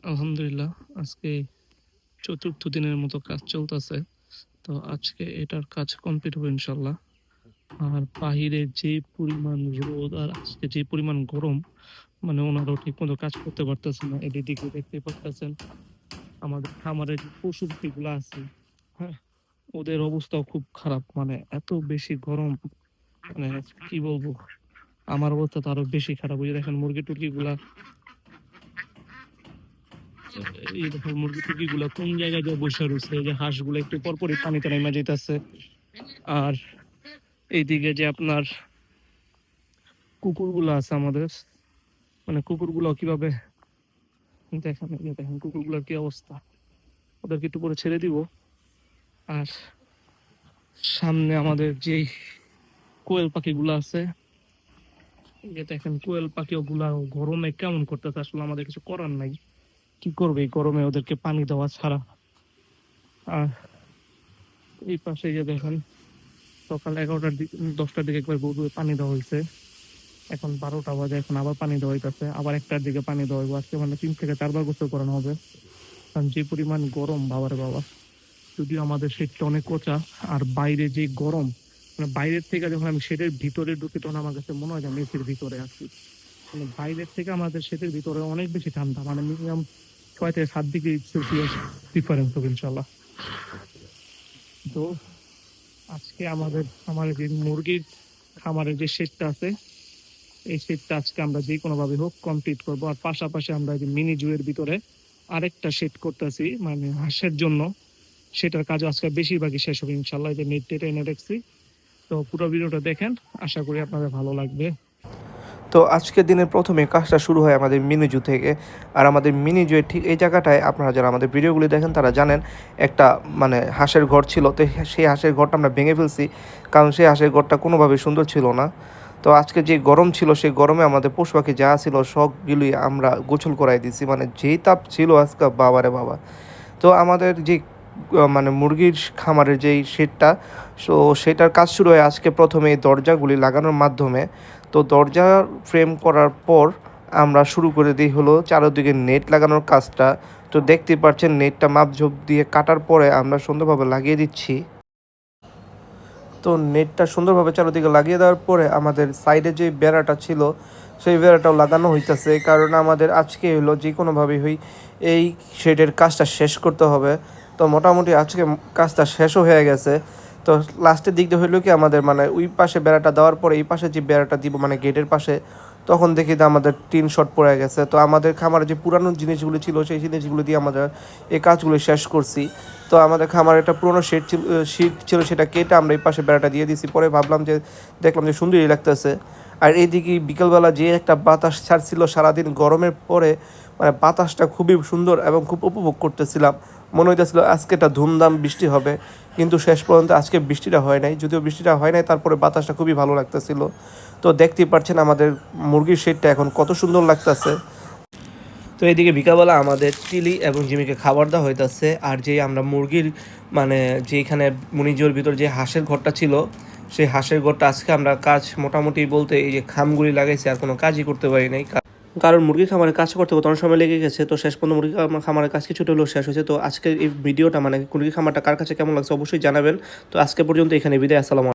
আলহামদুলিল্লাহ, আজকে চতুর্থ দিনের মতো কাজ চলতেছে। তো আজকে এটার কাজ কমপ্লিট হবে ইনশাল্লাহ। আর বাহিরে যে পরিমাণ রোদ আর আজকে যে পরিমাণ গরম, মানে ওনারাও ঠিক মতো কাজ করতে পারতেছে না। এদিকে দেখতে পারতেছেন আমাদের খামারে যে পশু পাখিগুলো আছে, হ্যাঁ, ওদের অবস্থাও খুব খারাপ। মানে এত বেশি গরম, মানে কি বলবো, আমার অবস্থা তো আরো বেশি খারাপ। ওই যে দেখেন মুরগি টুরগি গুলা, এই দেখো মুরগি টুরগি গুলা কোন জায়গায় দিয়ে বসে রয়েছে। এই যে হাঁসগুলো একটু পরপরই পানিতে নেমে যেতেছে। আর এইদিকে যে আপনার কুকুরগুলো আছে আমাদের, মানে কুকুরগুলো কিভাবে, দেখেন এই যে দেখেন কুকুরগুলোর কি অবস্থা। ওদেরকে একটু পরে ছেড়ে দিব। আর সামনে আমাদের যেই কোয়েল পাখিগুলো আছে, এই যে দেখেন কোয়েল পাখি ওগুলা গরমে কেমন করতেছে। আসলে আমাদের কিছু করার নাই, কি করবে এই গরমে ওদেরকে পানি দেওয়া ছাড়া। আর এই পাশে যে দেখেন সকাল 11টার দিকে 10টার দিকে একবার গরুকে পানি দেওয়া হয়েছে। এখন 12টা বাজে, এখন আবার পানি দেওয়া হইতেছে। আবার 1টার দিকে পানি দেওয়া হইব। আজকে মানে 3 থেকে 4 বার গোসল করানো হবে, কারণ যে পরিমাণ গরম বাবারে বাবা। যদিও আমাদের শেডটা অনেক কোঁচা, আর বাইরে যে গরম, মানে বাইরের থেকে যখন আমি শেডের ভিতরে ঢুকি তখন আমার কাছে মনে হয় যে আমি এসির ভিতরে আছি। মানে বাইরের থেকে আমাদের শেডের ভিতরে অনেক বেশি ঠান্ডা, মানে মিনিমাম 6 থেকে 7 ডিগ্রি সেলসিয়াস ডিফারেন্স হবে ইনশাল্লাহ। তো আজকে আমাদের যে মুরগির খামারের যে শেডটা আছে, এই শেডটা আজকে আমরা যে কোনো ভাবে হোক কমপ্লিট করব। আর পাশাপাশি আমরা যে মিনি জুয়ের ভিতরে আরেকটা শেড করতেছি, মানে হাঁসের জন্য। সেটার কাজও আজকে বেশিরভাগই শেষ হবে ইনশাল্লাহ। যে নেট টেট এনে রাখছি। তো পুরো ভিডিওটা দেখেন, আশা করি আপনাদের ভালো লাগবে। তো আজকের দিনের প্রথমে কাজটা শুরু হয় আমাদের মিনি জু থেকে। আর আমাদের মিনি জুয়ের ঠিক এই জায়গাটায় আপনারা যারা আমাদের ভিডিওগুলি দেখেন তারা জানেন একটা মানে হাঁসের ঘর ছিল। তো সেই হাঁসের ঘরটা আমরা ভেঙে ফেলছি, কারণ সেই হাঁসের ঘরটা কোনোভাবে সুন্দর ছিল না। তো আজকে যে গরম ছিল সেই গরমে আমাদের পশু পাখি যা ছিল সবগুলি আমরা গোসল করাই দিছি। মানে যেই তাপ ছিল আজকে বাবারে বাবা। তো আমাদের যে মানে মুরগির খামারের যেই শেডটা, সো সেটার কাজ শুরু হয় আজকে প্রথমে এই দরজাগুলি লাগানোর মাধ্যমে। তো দরজা ফ্রেম করার পর আমরা শুরু করে দিই হলো চারদিকে নেট লাগানোর কাজটা। তো দেখতে পাচ্ছেন নেটটা মাপঝোপ দিয়ে কাটার পরে আমরা সুন্দরভাবে লাগিয়ে দিচ্ছি। তো নেটটা সুন্দরভাবে চারদিকে লাগিয়ে দেওয়ার পরে আমাদের সাইডে যে বেড়াটা ছিল সেই বেড়াটাও লাগানো হইতেছে, কারণ আমাদের আজকে হলো যে কোনোভাবেই এই শেডের কাজটা শেষ করতে হবে। তো মোটামুটি আজকে কাজটা শেষও হয়ে গেছে। তো লাস্টের দিক দিয়ে হইলো কি আমাদের মানে ওই পাশে বেড়াটা দেওয়ার পরে এই পাশে যে বেড়াটা দিব মানে গেটের পাশে, তখন দেখি যে আমাদের টিন শর্ট পড়ে গেছে। তো আমাদের খামারে যে পুরানো জিনিসগুলো ছিল সেই জিনিসগুলো দিয়ে আমাদের এই কাজগুলো শেষ করছি। তো আমাদের খামারে একটা পুরোনো শীট ছিল, সেটা কেটে আমরা এই পাশে বেড়াটা দিয়ে দিছি। পরে ভাবলাম যে দেখলাম যে সুন্দরই লাগতেছে। আর এইদিকে বিকেলবেলা যে একটা বাতাস ছাড়ছিল সারাদিন গরমের পরে, মানে বাতাসটা খুবই সুন্দর এবং খুব উপভোগ করতেছিলাম। মনে হইতেছিল আজকে একটা ধুমধাম বৃষ্টি হবে, কিন্তু শেষ পর্যন্ত আজকে বৃষ্টিটা হয় নাই। যদিও বৃষ্টিটা হয় নাই, তারপরে বাতাসটা খুবই ভালো লাগতেছিল। তো দেখতেই পাচ্ছেন আমাদের মুরগির শেডটা এখন কত সুন্দর লাগতেছে। তো এইদিকে বিকালবেলা আমাদের চিলি এবং জিমিকে খাবার দেওয়া হইতেছে। আর যে আমরা মুরগির মানে যেখানে মনিজোর ভিতর যে হাঁসের ঘরটা ছিল সেই হাঁসের ঘরটা আজকে আমরা কাজ মোটামুটি বলতে এই যে খামগুলি লাগাইছি, আর কোনো কাজই করতে পারি নাই, কারণ মুরগির খামারে কাজ করতে কত সময় লেগে গেছে। তো শেষ পর্যন্ত মুরগি খামারের কাজ কিছুটা হলেও শেষ হয়েছে। তো আজকের এই ভিডিওটা মানে মুরগি খামারটা কার কাছে কেমন লাগছে অবশ্যই জানাবেন। তো আজকে পর্যন্ত এখানে বিদায়, আসসালাম।